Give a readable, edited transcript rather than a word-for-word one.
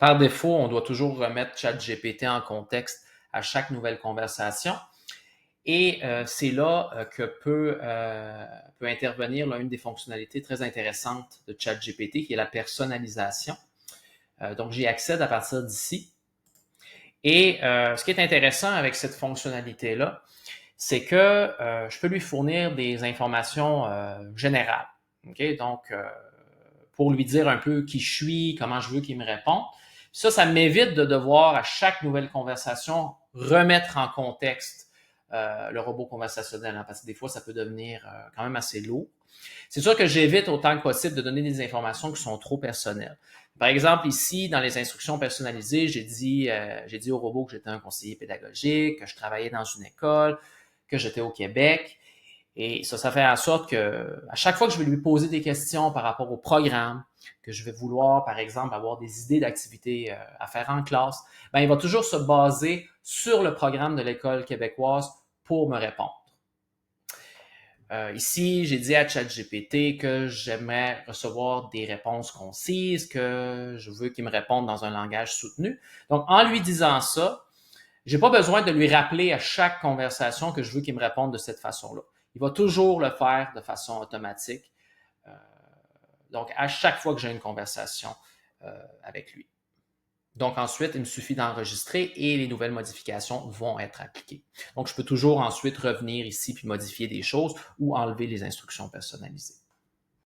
Par défaut, on doit toujours remettre ChatGPT en contexte à chaque nouvelle conversation. Et c'est là que peut intervenir là, une des fonctionnalités très intéressantes de ChatGPT, qui est la personnalisation. Donc, j'y accède à partir d'ici. Et ce qui est intéressant avec cette fonctionnalité-là, c'est que je peux lui fournir des informations générales. Okay? Donc, pour lui dire un peu qui je suis, comment je veux qu'il me réponde. Ça m'évite de devoir, à chaque nouvelle conversation, remettre en contexte le robot conversationnel, hein, parce que des fois, ça peut devenir quand même assez lourd. C'est sûr que j'évite autant que possible de donner des informations qui sont trop personnelles. Par exemple, ici, dans les instructions personnalisées, j'ai dit au robot que j'étais un conseiller pédagogique, que je travaillais dans une école, que j'étais au Québec. Et ça fait en sorte que à chaque fois que je vais lui poser des questions par rapport au programme, que je vais vouloir, par exemple, avoir des idées d'activités à faire en classe, ben, il va toujours se baser sur le programme de l'école québécoise pour me répondre. Ici, j'ai dit à ChatGPT que j'aimerais recevoir des réponses concises, que je veux qu'il me réponde dans un langage soutenu. Donc, en lui disant ça, j'ai pas besoin de lui rappeler à chaque conversation que je veux qu'il me réponde de cette façon-là. Il va toujours le faire de façon automatique. Euh, donc, à chaque fois que j'ai une conversation avec lui. Donc, ensuite, il me suffit d'enregistrer et les nouvelles modifications vont être appliquées. Donc, je peux toujours ensuite revenir ici puis modifier des choses ou enlever les instructions personnalisées.